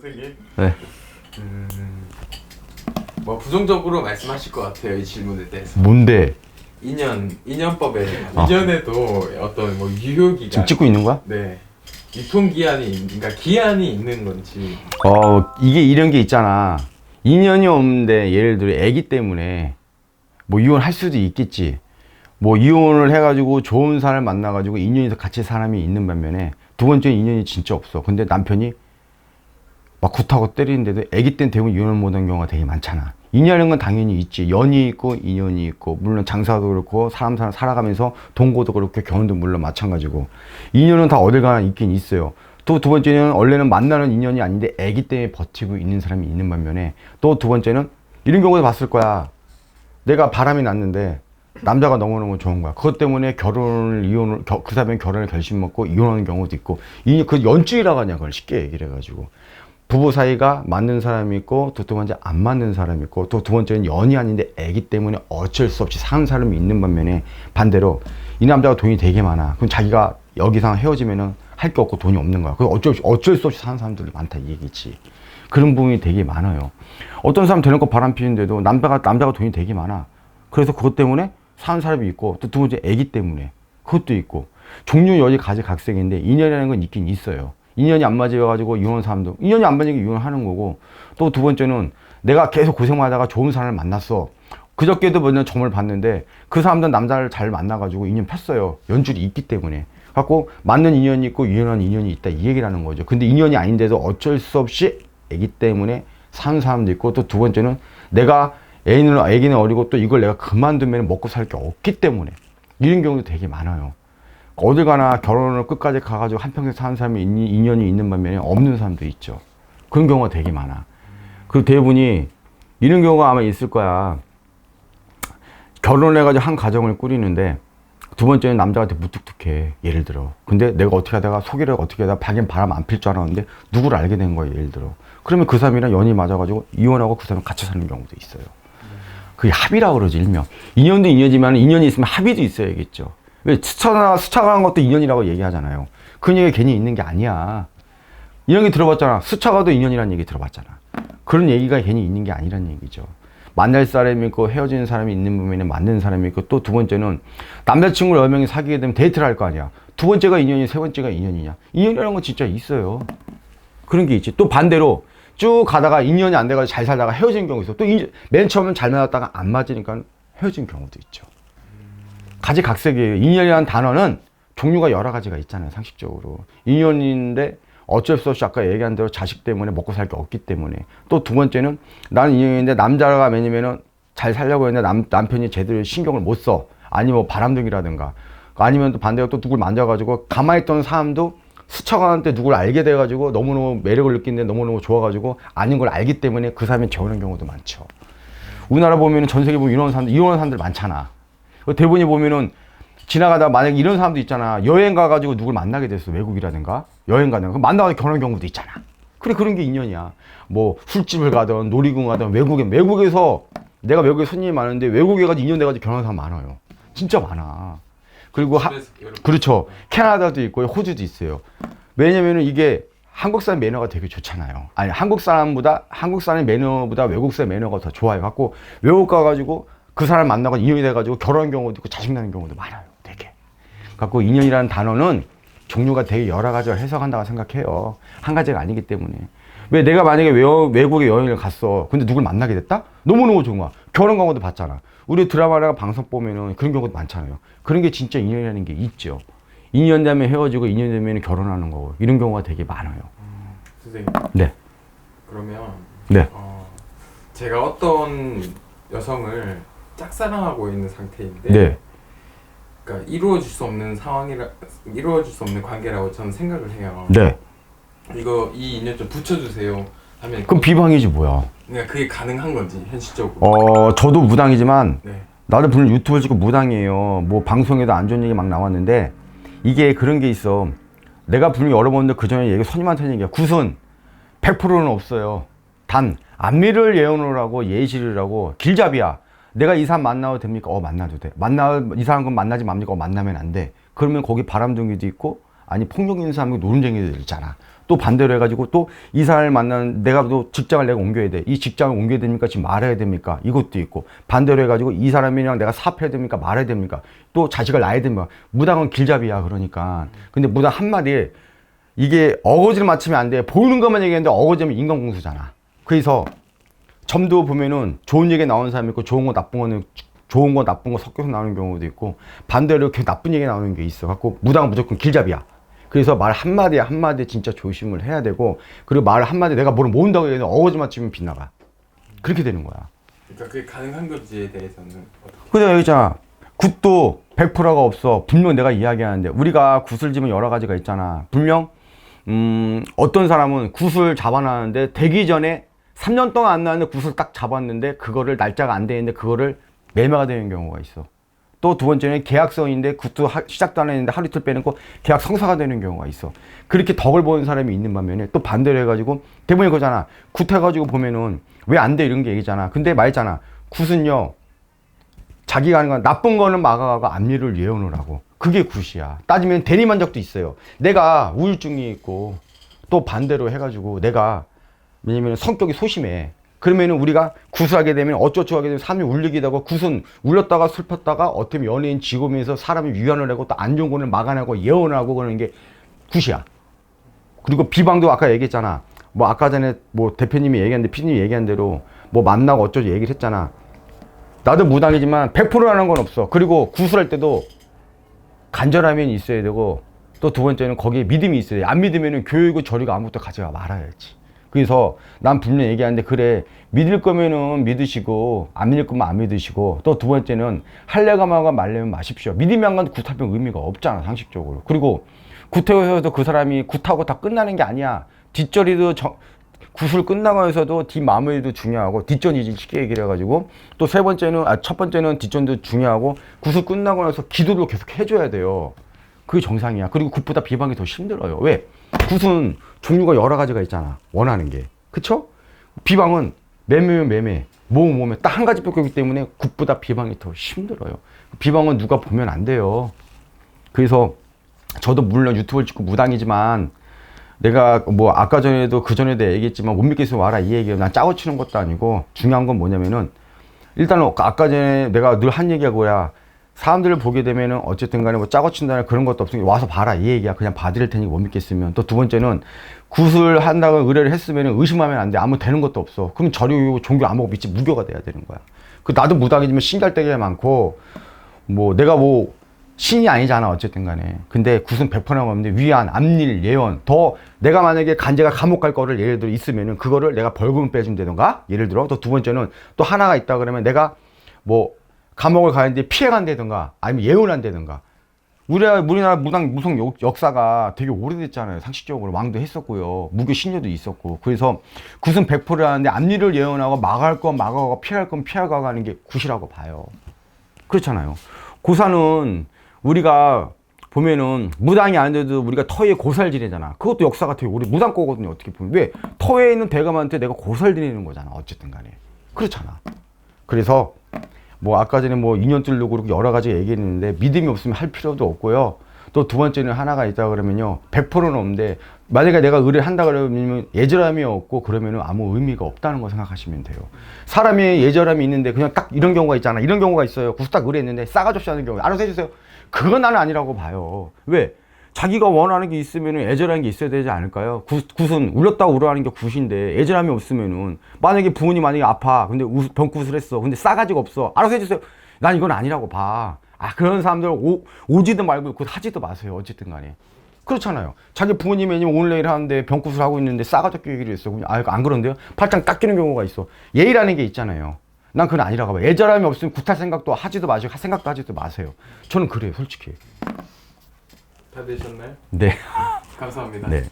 선생님. 네. 뭐 부정적으로 말씀하실 것 같아요, 이 질문에 대해서. 뭔데? 인연법에 인연에도 어떤 뭐 유효기간. 지금 찍고 있는 거야? 네. 유통기한이 그러니까 기한이 있는 건지. 이게 이런 게 있잖아. 인연이 없는데 예를 들어 애기 때문에 뭐 이혼할 수도 있겠지. 뭐 이혼을 해가지고 좋은 사람을 만나가지고 인연이 같이 사람이 있는 반면에 두 번째 인연이 진짜 없어. 근데 남편이 막 굿하고 때리는데도 애기 때는 대부분 이혼을 못한 경우가 되게 많잖아. 인연이라는 건 당연히 있지. 연이 있고 인연이 있고 물론 장사도 그렇고 사람 살아가면서 동거도 그렇고 결혼도 물론 마찬가지고 인연은 다 어딜 가나 있긴 있어요. 또 두 번째는 원래는 만나는 인연이 아닌데 애기 때문에 버티고 있는 사람이 있는 반면에 또 두 번째는 이런 경우도 봤을 거야. 내가 바람이 났는데 남자가 너무너무 좋은 거야. 그것 때문에 그 사람이 결혼을 결심 먹고 이혼하는 경우도 있고 그 연주이라고 하냐 그걸 쉽게 얘기를 해가지고 부부 사이가 맞는 사람이 있고 또 두 번째 안 맞는 사람이 있고 또 두 번째는 연이 아닌데 애기 때문에 어쩔 수 없이 사는 사람이 있는 반면에 반대로 이 남자가 돈이 되게 많아. 그럼 자기가 여기서 헤어지면은 할 게 없고 돈이 없는 거야. 그래서 어쩔 수 없이 사는 사람들이 많다 이 얘기지. 그런 부분이 되게 많아요. 어떤 사람 되는 거 바람 피는데도 남자가 돈이 되게 많아. 그래서 그것 때문에 사는 사람이 있고 또 두 번째 애기 때문에 그것도 있고 종류 여지 가지각색인데 인연이라는 건 있긴 있어요. 인연이 안 맞아가지고 이혼한 사람도 인연이 안 맞으니까 이혼하는 거고 또 두 번째는 내가 계속 고생하다가 좋은 사람을 만났어. 그저께도 먼저 점을 봤는데 그 사람도 남자를 잘 만나가지고 인연 폈어요. 연줄이 있기 때문에 갖고 맞는 인연이 있고 이혼한 인연이 있다 이 얘기라는 거죠. 근데 인연이 아닌데도 어쩔 수 없이 애기 때문에 사는 사람도 있고 또 두 번째는 내가 애기는 어리고 또 이걸 내가 그만두면 먹고 살 게 없기 때문에 이런 경우도 되게 많아요. 어딜 가나 결혼을 끝까지 가가지고 한평생 사는 사람이 인연이 있는 반면에 없는 사람도 있죠. 그런 경우가 되게 많아. 그 대부분이 이런 경우가 아마 있을 거야. 결혼해가지고 한 가정을 꾸리는데 두 번째는 남자가 되게 무뚝뚝해. 예를 들어. 근데 내가 어떻게 하다가 소개를 어떻게 하다가 밖엔 바람 안 필 줄 알았는데 누구를 알게 된 거야. 예를 들어. 그러면 그 사람이랑 연이 맞아가지고 이혼하고 그 사람 같이 사는 경우도 있어요. 그게 합의라고 그러지 일명. 인연도 인연이지만 인연이 있으면 합의도 있어야겠죠. 왜 스쳐가는 것도 인연이라고 얘기하잖아요. 그 얘기가 괜히 있는 게 아니야. 이런 게 들어봤잖아. 스쳐가도 인연이라는 얘기 들어봤잖아. 그런 얘기가 괜히 있는 게 아니라는 얘기죠. 만날 사람이 있고 헤어지는 사람이 있는 부분에 맞는 사람이 있고 또 두 번째는 남자친구를 여러 명이 사귀게 되면 데이트를 할 거 아니야. 두 번째가 인연이 세 번째가 인연이냐. 인연이라는 건 진짜 있어요. 그런 게 있지. 또 반대로 쭉 가다가 인연이 안 돼가지고 잘 살다가 헤어지는 경우 있어. 또 맨 처음엔 잘 맞았다가 안 맞으니까 헤어진 경우도 있죠. 가지각색이에요. 인연이라는 단어는 종류가 여러 가지가 있잖아요. 상식적으로. 인연인데 어쩔 수 없이 아까 얘기한 대로 자식 때문에 먹고 살 게 없기 때문에 또 두 번째는 나는 인연인데 남자가 왜냐면은 잘 살려고 했는데 남편이 제대로 신경을 못 써. 아니면 뭐 바람둥이라든가 아니면 또 반대로 또 누굴 만져가지고 가만히 있던 사람도 스쳐가는데 누굴 알게 돼가지고 너무너무 매력을 느끼는데 너무너무 좋아가지고 아닌 걸 알기 때문에 그 사람이 재혼한 경우도 많죠. 우리나라 보면은 전 세계 보면 이혼한 사람들 많잖아. 대부분이 보면은 지나가다가 만약에 이런 사람도 있잖아. 여행 가가지고 누굴 만나게 됐어. 외국이라든가 여행 가다가 만나가지고 결혼한 경우도 있잖아. 그래 그런 게 인연이야. 뭐 술집을 가든 놀이공원 가든 외국에서 내가 외국에 손님이 많은데 외국에 가지고 인연 돼가지고 결혼한 사람 많아요. 진짜 많아. 그리고 그렇죠. 캐나다도 있고 호주도 있어요. 왜냐면은 이게 한국 사람 매너가 되게 좋잖아요. 아니 한국 사람의 매너보다 외국 사람 매너가 더 좋아요. 갖고 외국 가가지고 그 사람 만나고 인연이 돼가지고 결혼한 경우도 있고 자식 낳는 경우도 많아요. 되게. 갖고 인연이라는 단어는 종류가 되게 여러 가지로 해석한다고 생각해요. 한 가지가 아니기 때문에. 왜 내가 만약에 외국에 여행을 갔어. 근데 누굴 만나게 됐다? 너무너무 좋은 거야. 결혼 경우도 봤잖아. 우리 드라마나 방송 보면은 그런 경우도 많잖아요. 그런 게 진짜 인연이라는 게 있죠. 2년 되면 헤어지고 2년 되면 결혼하는 거고 이런 경우가 되게 많아요. 선생님. 네. 그러면 네. 제가 어떤 여성을 짝사랑하고 있는 상태인데 네. 그러니까 이루어질 수 없는 관계라고 저는 생각을 해요. 네. 이 인연 좀 붙여주세요 하면 그럼 비방이지 뭐야. 그러니까 그게 가능한 건지 현실적으로. 저도 무당이지만 네. 나도 분명 유튜브를 찍고 무당이에요. 뭐 방송에도 안 좋은 얘기 막 나왔는데 이게 그런 게 있어. 내가 분명히 여러 번들 그 전에 얘기 손님한테 얘기야. 굿은 100%는 없어요. 단 안미를 예언을 하고 예시를 하고 길잡이야. 내가 이 사람 만나도 됩니까? 만나도 돼. 이 사람 만나지 맙니까? 만나면 안 돼. 그러면 거기 바람둥이도 있고 아니 폭력 있는 사람이 노름쟁이들 있잖아. 또 반대로 해가지고 또 이 사람을 만나는 내가 또 직장을 내가 옮겨야 돼. 이 직장을 옮겨야 됩니까? 지금 말아야 됩니까? 이것도 있고 반대로 해가지고 이 사람이랑 내가 사업해야 됩니까? 말아야 됩니까? 또 자식을 낳아야 됩니까? 무당은 길잡이야 그러니까. 근데 무당 한마디에 이게 어거지를 맞추면 안 돼. 보이는 것만 얘기하는데 어거지면 인간공수잖아. 그래서 점도 보면은 좋은 얘기 나오는 사람이 있고 좋은 거 나쁜 거는 좋은 거 나쁜 거 섞여서 나오는 경우도 있고 반대로 이렇게 나쁜 얘기 나오는 게 있어. 갖고 무당은 무조건 길잡이야. 그래서 말 한마디에 한마디 진짜 조심을 해야 되고 그리고 말 한마디 내가 뭘 모른다고 해도 어거지 맞추면 빗나가. 그렇게 되는 거야. 그러니까 그게 가능한 건지에 대해서는 어떻게? 근데 여기 있잖아. 굿도 100%가 없어. 분명 내가 이야기하는데 우리가 굿을 지면 여러 가지가 있잖아. 분명 어떤 사람은 굿을 잡아놨는데 되기 전에 3년 동안 안 나왔는데 굿을 딱 잡았는데 그거를 날짜가 안 되는데 그거를 매매가 되는 경우가 있어. 또 두 번째는 계약서인데 굿도 시작도 안 했는데 하루 이틀 빼놓고 계약 성사가 되는 경우가 있어. 그렇게 덕을 보는 사람이 있는 반면에 또 반대로 해가지고 대부분 이거잖아. 굿 해가지고 보면은 왜 안 돼 이런 게 얘기잖아. 근데 말했잖아. 굿은요 자기가 하는 건 나쁜 거는 막아가고 앞일을 예언을 하고 그게 굿이야. 따지면 대리만족도 있어요. 내가 우울증이 있고 또 반대로 해가지고 내가 왜냐면 성격이 소심해. 그러면은 우리가 굿을 하게 되면 어쩌고 하게 되면 사람이 울리기도 하고 굿은 울렸다가 슬펐다가 어떻게 보면 연예인 직업에서 사람이 위안을 하고 또 안 좋은 거를 막아내고 예언을 하고 그러는 게 굿이야. 그리고 비방도 아까 얘기했잖아. 뭐 아까 전에 뭐 대표님이 얘기했는데 피디님이 얘기한 대로 뭐 만나고 어쩌고 얘기를 했잖아. 나도 무당이지만 100%라는 건 없어. 그리고 구술할 때도 간절함이 있어야 되고 또 두 번째는 거기에 믿음이 있어야 돼. 안 믿으면은 교육을 저리가 아무것도 가져가 말아야지. 그래서 난 분명히 얘기하는데 그래 믿을 거면은 믿으시고 안 믿을 거면 안 믿으시고 또 두 번째는 할래가 마가 말려면 마십시오. 믿음이 안 가도 굿하면 의미가 없잖아 상식적으로. 그리고 굿해서도 그 사람이 굿하고 다 끝나는 게 아니야. 뒷전이도 굿을 끝나고 해서도 뒷마무리도 중요하고 뒷전이지 쉽게 얘기를 해가지고 또 세 번째는 첫 번째는 뒷전도 중요하고 굿을 끝나고 나서 기도를 계속 해줘야 돼요. 그게 정상이야. 그리고 굿보다 비방이 더 힘들어요. 왜? 굿은 종류가 여러 가지가 있잖아. 원하는 게. 그쵸? 비방은 매매면 매매, 모으면 모으면 딱 한 가지 뺏기기 때문에 굿보다 비방이 더 힘들어요. 비방은 누가 보면 안 돼요. 그래서 저도 물론 유튜브를 찍고 무당이지만 내가 뭐 아까 전에도 그 전에도 얘기했지만 못 믿겠으면 와라 이 얘기예요. 난 짜고 치는 것도 아니고 중요한 건 뭐냐면은 일단 아까 전에 내가 늘 한 얘기가 뭐야. 사람들을 보게 되면은 어쨌든 간에 뭐 짜고 친다는 그런 것도 없으니까 와서 봐라 이 얘기야. 그냥 봐드릴 테니까 못 믿겠으면. 또 두 번째는 굿을 한다고 의뢰를 했으면은 의심하면 안 돼. 아무 되는 것도 없어. 그럼 저리 종교 아무것도 믿지 무교가 돼야 되는 거야. 그 나도 무당이지만 신기할 때가 많고 뭐 내가 뭐 신이 아니잖아 어쨌든 간에. 근데 굿은 100%나 없는데 위안, 앞일, 예언 더 내가 만약에 간제가 감옥 갈 거를 예를 들어 있으면은 그거를 내가 벌금을 빼준다던가 예를 들어 또 두 번째는 또 하나가 있다 그러면 내가 뭐 감옥을 가는데 피해간다든가 아니면 예언한다든가. 우리나라 무성 역사가 되게 오래됐잖아요. 상식적으로 왕도 했었고요. 무교 신녀도 있었고. 그래서 굿은 100%라는데 앞일을 예언하고 막을 건 막아가고 피할 건 피하고 가는 게 굿이라고 봐요. 그렇잖아요. 고사는 우리가 보면은 무당이 아닌데도 우리가 터에 고사를 지내잖아. 그것도 역사가 되게 오래 무당 거거든요. 어떻게 보면. 왜? 터에 있는 대감한테 내가 고사를 지내는 거잖아. 어쨌든 간에. 그렇잖아. 그래서 뭐 아까 전에 뭐 인연줄도 그렇고 여러 가지 얘기했는데 믿음이 없으면 할 필요도 없고요. 또 두 번째는 하나가 있다 그러면요. 100%는 없는데 만약에 내가 의뢰를 한다 그러면 예절함이 없고 그러면은 아무 의미가 없다는 거 생각하시면 돼요. 사람이 예절함이 있는데 그냥 딱 이런 경우가 있잖아. 이런 경우가 있어요. 굿 딱 의뢰했는데 싸가지 없이 하는 경우. 알아서 해주세요. 그건 나는 아니라고 봐요. 왜? 자기가 원하는 게 있으면은 애절한 게 있어야 되지 않을까요? 굿은 울렸다고 울어하는 게 굿인데 애절함이 없으면은 만약에 부모님 만약에 아파 근데 병굿을 했어 근데 싸가지가 없어 알아서 해주세요. 난 이건 아니라고 봐. 그런 사람들 오지도 말고 굿 하지도 마세요. 어쨌든 간에 그렇잖아요. 자기 부모님이 아니면 오늘 내일 하는데 병굿을 하고 있는데 싸가지 없게 얘기를 했어. 그냥 안 그런데요? 팔짱 깎이는 경우가 있어. 예의라는 게 있잖아요. 난 그건 아니라고 봐. 애절함이 없으면 굿할 생각도 하지도 마시고 할 생각도 하지도 마세요. 저는 그래요 솔직히. 다 되셨나요? 네. 감사합니다. 네.